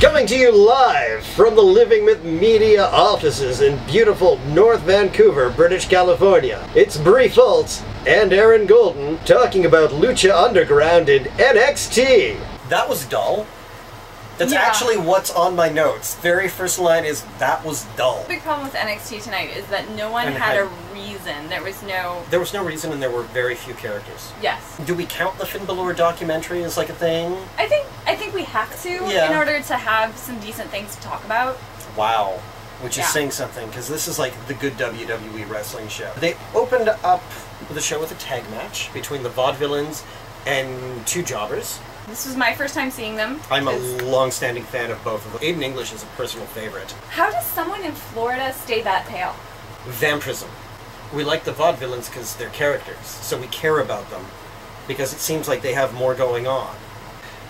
Coming to you live from the Living Myth Media offices in beautiful North Vancouver, British California. It's Brie Fultz and Aaron Golden talking about Lucha Underground in NXT. That was dull. That's actually what's on my notes. Very first line is, that was dull. The big problem with NXT tonight is that no one had a reason. There was no reason, and there were very few characters. Yes. Do we count the Finn Balor documentary as like a thing? I think we have to in order to have some decent things to talk about. Wow. Which is saying something, because this is like the good WWE wrestling show. They opened up the show with a tag match between the Vaudevillains and two jobbers. This was my first time seeing them. I'm a long-standing fan of both of them. Aiden English is a personal favorite. How does someone in Florida stay that pale? Vampirism. We like the Vaudevillains because they're characters, so we care about them because it seems like they have more going on.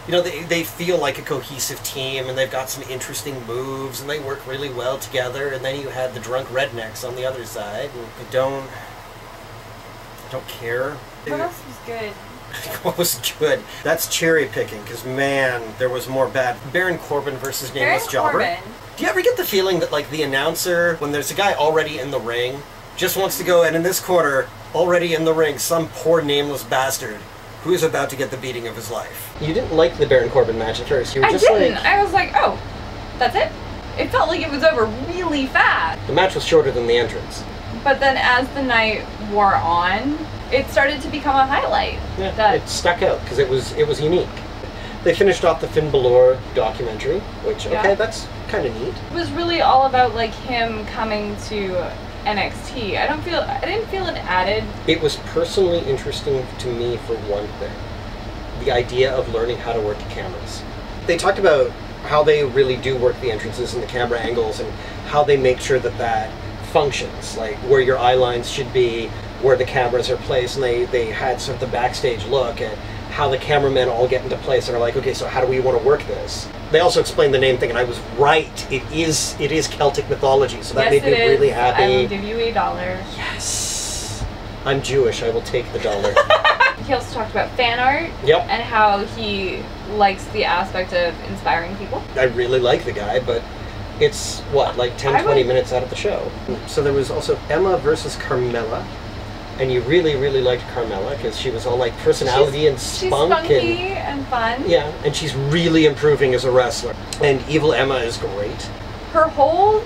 You know, they feel like a cohesive team, and they've got some interesting moves, and they work really well together, and then you had the drunk rednecks on the other side, and I don't care. What else was good? What was good? That's cherry picking, because man, there was more bad. Baron Corbin versus Nameless Jobber. Do you ever get the feeling that like the announcer, when there's a guy already in the ring, just wants to go, and in this corner, already in the ring, some poor nameless bastard who is about to get the beating of his life? You didn't like the Baron Corbin match at first. You were just like... I was like, oh, that's it? It felt like it was over really fast. The match was shorter than the entrance. But then as the night wore on, it started to become a highlight. Yeah, it stuck out because it was unique. They finished off the Finn Balor documentary, which, okay, that's kind of neat. It was really all about like him coming to NXT. I didn't feel it added. It was personally interesting to me for one thing. The idea of learning how to work the cameras. They talked about how they really do work the entrances and the camera angles and how they make sure that functions, like where your eye lines should be, where the cameras are placed, and they had sort of the backstage look at how the cameramen all get into place and are like, okay, so how do we want to work this? They also explained the name thing, and I was right. It is Celtic mythology, so that made me really happy. I will give you $1. Yes. I'm Jewish, I will take the dollar. He also talked about fan art and how he likes the aspect of inspiring people. I really like the guy, but it's, what, like 10-20 minutes out of the show. So there was also Emma versus Carmella. And you really, really liked Carmella because she was all like personality and spunk. She's spunky and fun. Yeah, and she's really improving as a wrestler. And Evil Emma is great. Her hold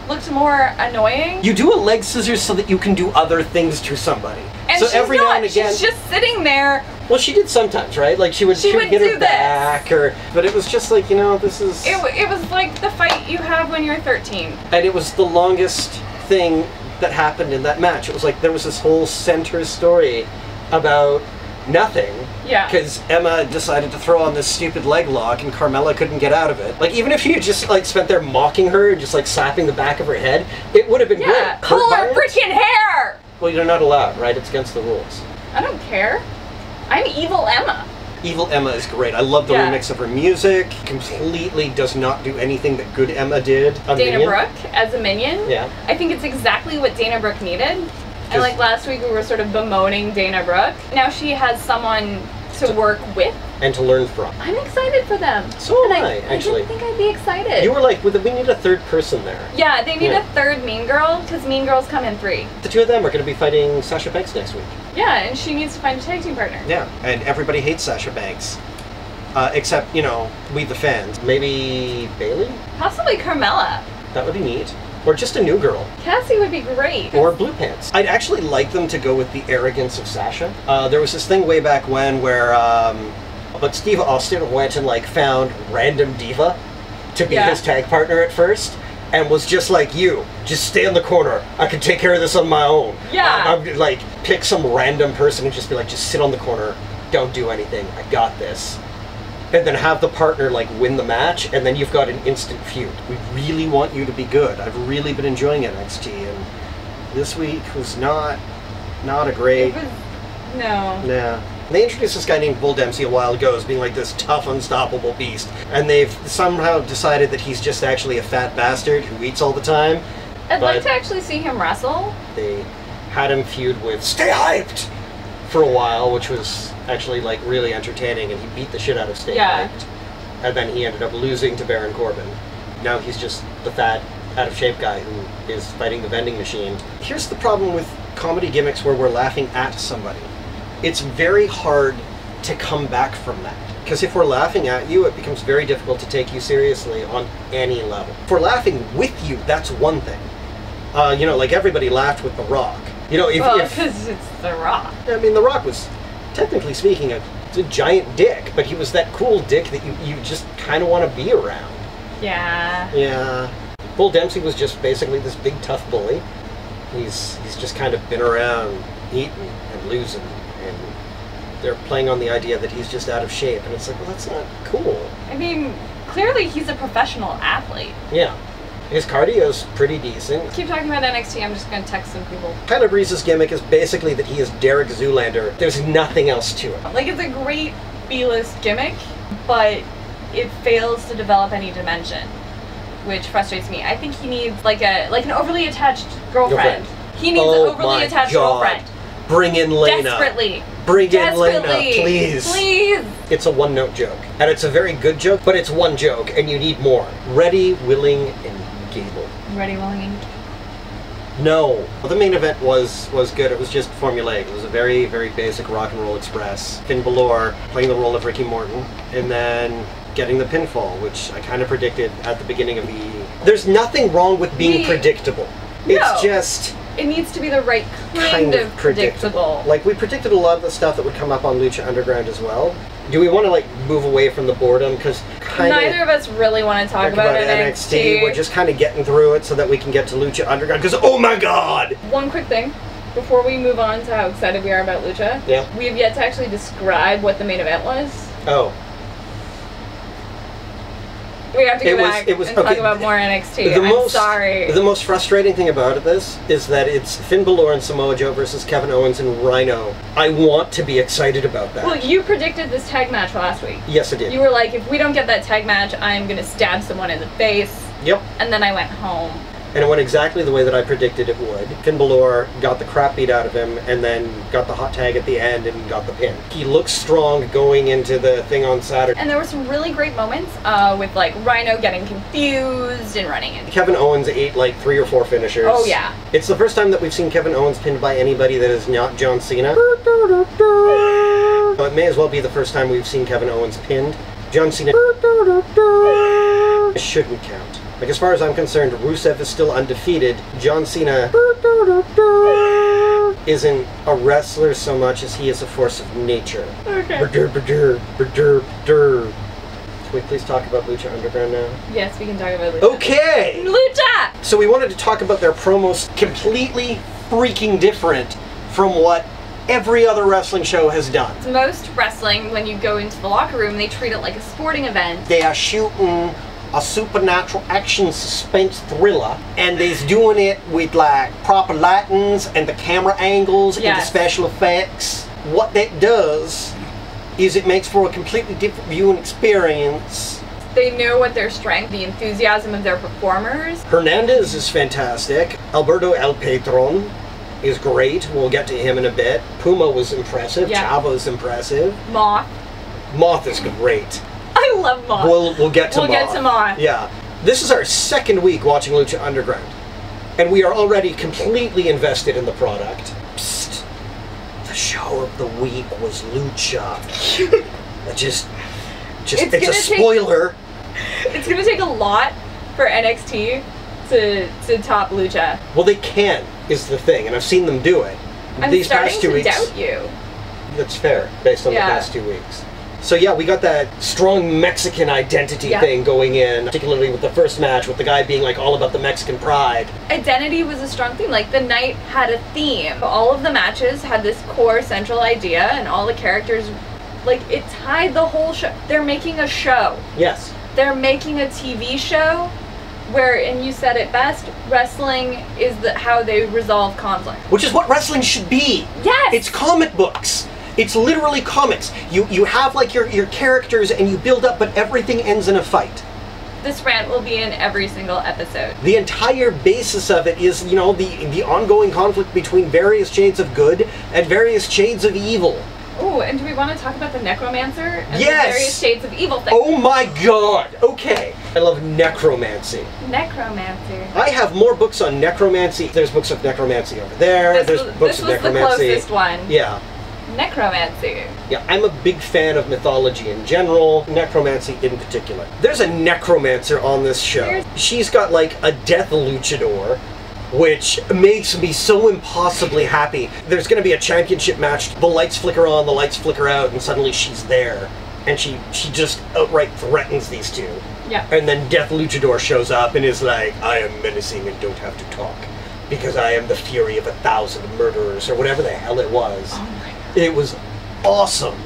looked more annoying. You do a leg scissors so that you can do other things to somebody. And so she's every now and again, she's just sitting there. Well, she did sometimes, right? Like she would get her back, but it was just like, you know, this is. It was like the fight you have when you're 13. And it was the longest thing that happened in that match. It was like there was this whole center story about nothing. Yeah. Because Emma decided to throw on this stupid leg lock and Carmella couldn't get out of it. Like, even if you just like spent there mocking her and just like slapping the back of her head, it would have been great. Pull her freaking hair! Well, you're not allowed, right? It's against the rules. I don't care. I'm Evil Emma. Evil Emma is great. I love the remix of her music. Completely does not do anything that good Emma did. Dana Brooke as a minion. Yeah. I think it's exactly what Dana Brooke needed. And like last week we were sort of bemoaning Dana Brooke. Now she has someone to work with. And to learn from. I'm excited for them. So am I, actually. I didn't think I'd be excited. You were like, we need a third person there. Yeah, they need a third Mean Girl, because Mean Girls come in 3. The two of them are going to be fighting Sasha Banks next week. Yeah, and she needs to find a tag team partner. Yeah, and everybody hates Sasha Banks. Except, you know, we the fans. Maybe Bailey? Possibly Carmella. That would be neat. Or just a new girl. Cassie would be great. Or Blue Pants. I'd actually like them to go with the arrogance of Sasha. There was this thing way back when where, but Steve Austin went and like found Random Diva to be his tag partner at first. And was just like, you, just stay in the corner. I can take care of this on my own. Yeah. I'm like, pick some random person and just be like, just sit on the corner. Don't do anything. I got this. And then have the partner like win the match, and then you've got an instant feud. We really want you to be good. I've really been enjoying NXT, and this week was not a great. No. Yeah. They introduced this guy named Bull Dempsey a while ago as being like this tough, unstoppable beast, and they've somehow decided that he's just actually a fat bastard who eats all the time. I'd like to actually see him wrestle. They had him feud with Stay Hyped for a while, which was actually like really entertaining, and he beat the shit out of Stay Hyped. and then he ended up losing to Baron Corbin. Now he's just the fat, out-of-shape guy who is fighting the vending machine. Here's the problem with comedy gimmicks where we're laughing at somebody. It's very hard to come back from that. Because if we're laughing at you, it becomes very difficult to take you seriously on any level. If we're laughing with you, that's one thing. You know, like everybody laughed with The Rock. You know, because it's The Rock. I mean, The Rock was, technically speaking, a giant dick, but he was that cool dick that you just kind of want to be around. Yeah. Yeah. Bull Dempsey was just basically this big tough bully. He's just kind of been around eating and losing, and they're playing on the idea that he's just out of shape, and it's like, well, that's not cool. I mean, clearly he's a professional athlete. Yeah. His cardio's pretty decent. Keep talking about NXT, I'm just gonna text some people. Tyler Breeze's gimmick is basically that he is Derek Zoolander. There's nothing else to it. Like, it's a great B-list gimmick, but it fails to develop any dimension, which frustrates me. I think he needs like an overly attached girlfriend. He needs an overly attached girlfriend. Bring in Lena. Desperately. Bring in Lena, please. Please. It's a one-note joke, and it's a very good joke, but it's one joke, and you need more. Ready, willing, and Gable. Ready, willing, and No. The main event was good. It was just formulaic. It was a very, very basic Rock and Roll Express. Finn Balor playing the role of Ricky Morton, and then getting the pinfall, which I kind of predicted at the beginning of the... There's nothing wrong with being predictable. It's just... It needs to be the right kind of predictable. Like, we predicted a lot of the stuff that would come up on Lucha Underground as well. Do we want to, like, move away from the boredom? Because neither of us really want to talk about NXT. We're just kind of getting through it so that we can get to Lucha Underground, because, oh my god! One quick thing, before we move on to how excited we are about Lucha. Yeah. We have yet to actually describe what the main event was. Oh. We have to go back and talk about more NXT. I'm sorry. The most frustrating thing about this is that it's Finn Balor and Samoa Joe versus Kevin Owens and Rhino. I want to be excited about that. Well, you predicted this tag match last week. Yes, I did. You were like, if we don't get that tag match, I'm going to stab someone in the face. Yep. And then I went home. And it went exactly the way that I predicted it would. Finn Balor got the crap beat out of him, and then got the hot tag at the end and got the pin. He looks strong going into the thing on Saturday. And there were some really great moments with, like, Rhino getting confused and running in. Kevin Owens ate, like, 3 or 4 finishers. Oh, yeah. It's the first time that we've seen Kevin Owens pinned by anybody that is not John Cena. So it may as well be the first time we've seen Kevin Owens pinned. John Cena shouldn't count. Like, as far as I'm concerned, Rusev is still undefeated. John Cena isn't a wrestler so much as he is a force of nature. Okay. Can we please talk about Lucha Underground now? Yes, we can talk about Lucha. Okay! Lucha! So we wanted to talk about their promos, completely freaking different from what every other wrestling show has done. Most wrestling, when you go into the locker room, they treat it like a sporting event. They are shooting a supernatural action suspense thriller, and they's doing it with like proper lightings and the camera angles and the special effects. What that does is it makes for a completely different viewing experience. They know what their strength, the enthusiasm of their performers. Hernandez is fantastic. Alberto El Patron is great. We'll get to him in a bit. Puma was impressive. Chavo's impressive. Moth is great. I love Moth. We'll get to Moth. We'll get to Moth. Yeah. This is our second week watching Lucha Underground, and we are already completely invested in the product. Psst. The show of the week was Lucha. Just it's a spoiler. It's gonna take a lot for NXT to top Lucha. Well, they can, is the thing, and I've seen them do it. I'm starting to doubt you. That's fair, based on the past 2 weeks. So yeah, we got that strong Mexican identity thing going in, particularly with the first match, with the guy being like all about the Mexican pride. Identity was a strong theme. Like, the night had a theme. All of the matches had this core central idea, and all the characters, like, it tied the whole show. They're making a show. Yes. They're making a TV show where, and you said it best, wrestling is how they resolve conflict. Which is what wrestling should be. Yes! It's comic books. It's literally comics. You have like your characters and you build up, but everything ends in a fight. This rant will be in every single episode. The entire basis of it is, you know, the ongoing conflict between various shades of good and various shades of evil. Oh, and do we want to talk about the necromancer and Yes! the various shades of evil things? Oh my god! Okay. I love necromancy. Necromancer. I have more books on necromancy. There's books of necromancy over there. There's books of necromancy. This was the closest one. Yeah. Necromancy. Yeah, I'm a big fan of mythology in general, necromancy in particular. There's a necromancer on this show. She's got like a death luchador, which makes me so impossibly happy. There's going to be a championship match. The lights flicker on, the lights flicker out, and suddenly she's there. And she just outright threatens these two. Yeah. And then Death Luchador shows up and is like, I am menacing and don't have to talk. Because I am the fury of 1,000 murderers, or whatever the hell it was. Oh my god. It was awesome.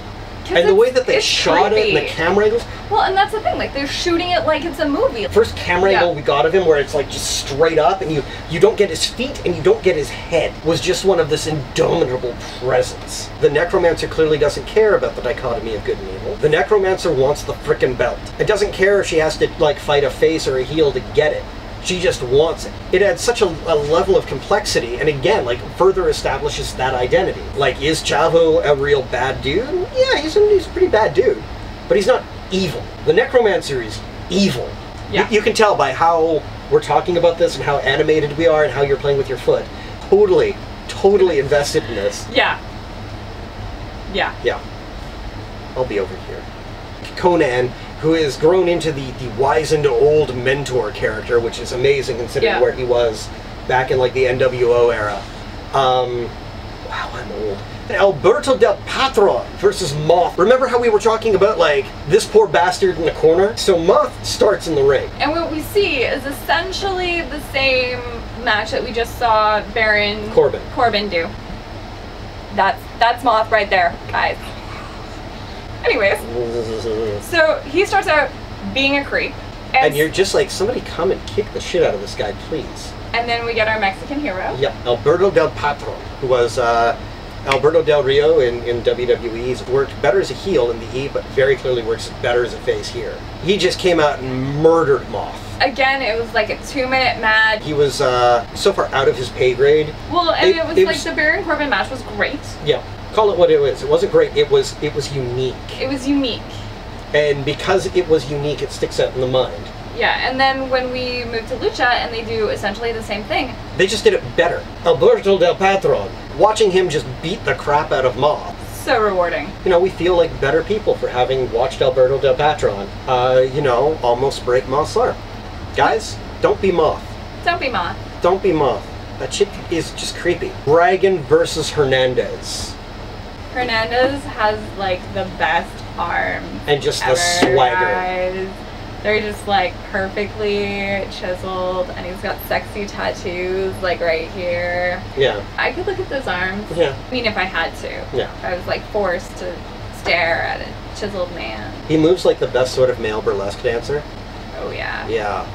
And the way that they shot it and the camera angles. Well, and that's the thing, like they're shooting it like it's a movie. First camera angle we got of him where it's like just straight up and you don't get his feet and you don't get his head, was just one of this indomitable presence. The necromancer clearly doesn't care about the dichotomy of good and evil. The necromancer wants the frickin' belt. It doesn't care if she has to like fight a face or a heel to get it. She just wants it. It adds such a level of complexity, and again, like, further establishes that identity. Like, is Chavo a real bad dude? Yeah, he's a pretty bad dude. But he's not evil. The necromancer is evil. Yeah. You can tell by how we're talking about this and how animated we are and how you're playing with your foot. Totally invested in this. Yeah. Yeah. Yeah. I'll be over here. Conan, who has grown into the wizened old mentor character, which is amazing considering where he was back in like the NWO era. Wow, I'm old. Alberto Del Patron versus Moth. Remember how we were talking about like this poor bastard in the corner? So Moth starts in the ring. And what we see is essentially the same match that we just saw Baron Corbin do. That's Moth right there, guys. Anyways, so he starts out being a creep. And you're just like, somebody come and kick the shit out of this guy, please. And then we get our Mexican hero. Yep, Alberto Del Patron, who was Alberto Del Rio in WWE. He's worked better as a heel in the E, but very clearly works better as a face here. He just came out and murdered Moth. Again, it was like a 2-minute match. He was so far out of his pay grade. Well, and it was the Baron Corbin match was great. Yeah. Call it what it was. It wasn't great. It was unique. It was unique. And because it was unique, it sticks out in the mind. Yeah, and then when we move to Lucha and they do essentially the same thing. They just did it better. Alberto Del Patron, watching him just beat the crap out of Moth. So rewarding. You know, we feel like better people for having watched Alberto Del Patron, you know, almost break Moth's arm. Guys, don't be Moth. Don't be Moth. Don't be Moth. That shit is just creepy. Dragon versus Hernandez. Hernandez has like the best arms and just ever, the swagger. Guys. They're just like perfectly chiseled, and he's got sexy tattoos like right here. Yeah. I could look at those arms. Yeah. I mean, if I had to. Yeah. If I was like forced to stare at a chiseled man. He moves like the best sort of male burlesque dancer. Oh yeah. Yeah.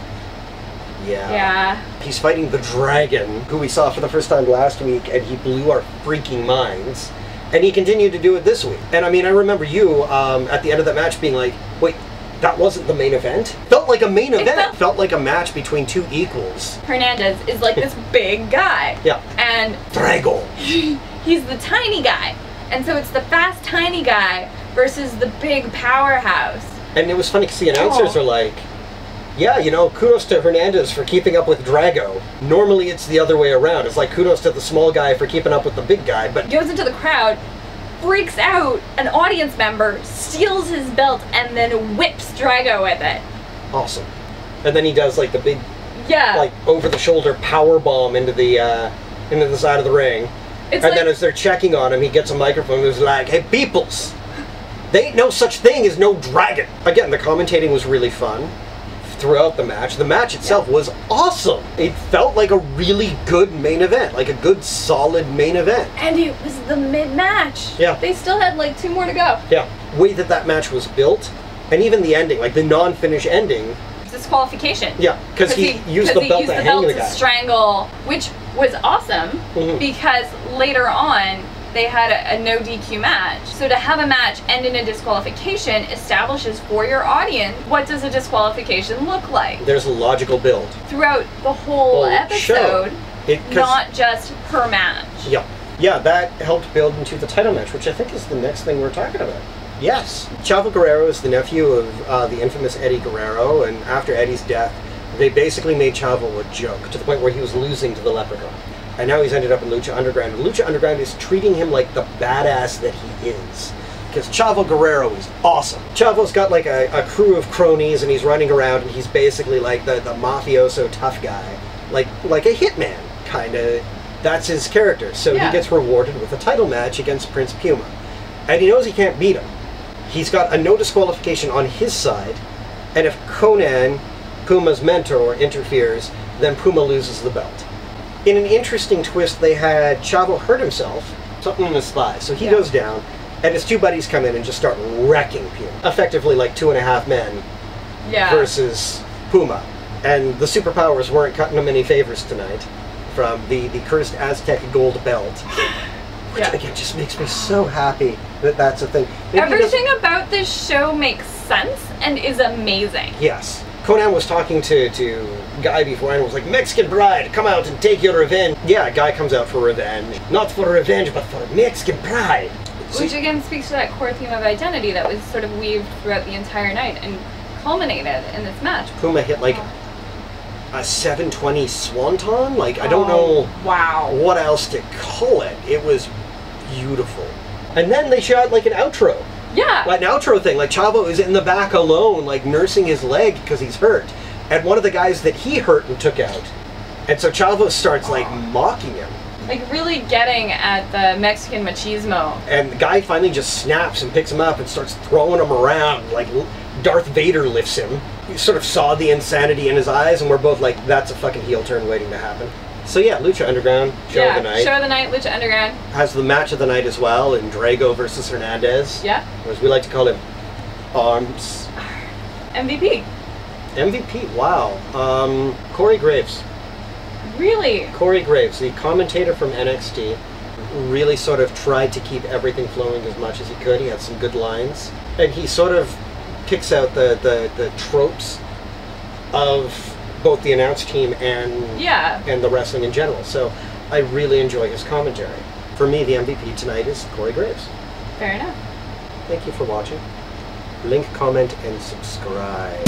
Yeah. Yeah. He's fighting the dragon, who we saw for the first time last week, and he blew our freaking minds. And he continued to do it this week. And I mean, I remember you at the end of that match being like, wait, that wasn't the main event? Felt like a main event. Felt like a match between two equals. Hernandez is like this big guy. Yeah. And Drago. He's the tiny guy. And so it's the fast tiny guy versus the big powerhouse. And it was funny because the announcers are like, yeah, you know, kudos to Hernandez for keeping up with Drago. Normally it's the other way around. It's like kudos to the small guy for keeping up with the big guy, but... Goes into the crowd, freaks out, an audience member, steals his belt, and then whips Drago with it. Awesome. And then he does like the big, like over-the-shoulder power bomb into the side of the ring. And then as they're checking on him, he gets a microphone and is like, hey, peoples, there ain't no such thing as no dragon. Again, the commentating was really fun throughout the match. The match itself was awesome. It felt like a really good main event, like a good solid main event. And it was the mid-match. Yeah. They still had like 2 more to go. Yeah. Way that match was built, and even the ending, like the non-finish ending. Disqualification. Yeah, because he used the belt to hang the guy. Strangle, which was awesome because later on they had a no DQ match. So to have a match end in a disqualification establishes for your audience, what does a disqualification look like? There's a logical build. Throughout the whole episode, not just per match. Yeah. yeah, that helped build into the title match, which I think is the next thing we're talking about. Yes, Chavo Guerrero is the nephew of the infamous Eddie Guerrero, and after Eddie's death, they basically made Chavo a joke, to the point where he was losing to the Leprechaun. And now he's ended up in Lucha Underground. And Lucha Underground is treating him like the badass that he is. Because Chavo Guerrero is awesome. Chavo's got like a crew of cronies, and he's running around, and he's basically like the mafioso tough guy. Like a hitman, kind of. That's his character. So he gets rewarded with a title match against Prince Puma. And he knows he can't beat him. He's got a no disqualification on his side, and if Conan, Puma's mentor, interferes, then Puma loses the belt. In an interesting twist, they had Chavo hurt himself, something in his thigh, so he goes down, and his two buddies come in and just start wrecking Puma. Effectively like 2.5 men versus Puma. And the superpowers weren't cutting him any favors tonight from the cursed Aztec gold belt. Which, again, just makes me so happy that that's a thing. Maybe everything about this show makes sense and is amazing. Yes. Conan was talking to Guy before and was like, Mexican bride, come out and take your revenge. Yeah, Guy comes out for revenge. Not for revenge, but for Mexican pride. Which again speaks to that core theme of identity that was sort of weaved throughout the entire night and culminated in this match. Puma hit like a 720 swanton? Like, I don't know what else to call it. It was beautiful. And then they shot like an outro. Yeah. Like an outro thing. Like Chavo is in the back alone, like nursing his leg because he's hurt. And one of the guys that he hurt and took out. And so Chavo starts like mocking him. Like really getting at the Mexican machismo. And the guy finally just snaps and picks him up and starts throwing him around. Like Darth Vader lifts him. You sort of saw the insanity in his eyes, and we're both like, that's a fucking heel turn waiting to happen. So yeah, Lucha Underground, show of the night. Show of the night, Lucha Underground. Has the match of the night as well, in Drago versus Hernandez. Yeah. Or as we like to call him, Arms. MVP. MVP, wow. Corey Graves. Really? Corey Graves, the commentator from NXT, really sort of tried to keep everything flowing as much as he could. He had some good lines. And he sort of picks out the tropes of both the announce team and the wrestling in general. So I really enjoy his commentary. For me, the MVP tonight is Corey Graves. Fair enough. Thank you for watching. Link, comment, and subscribe.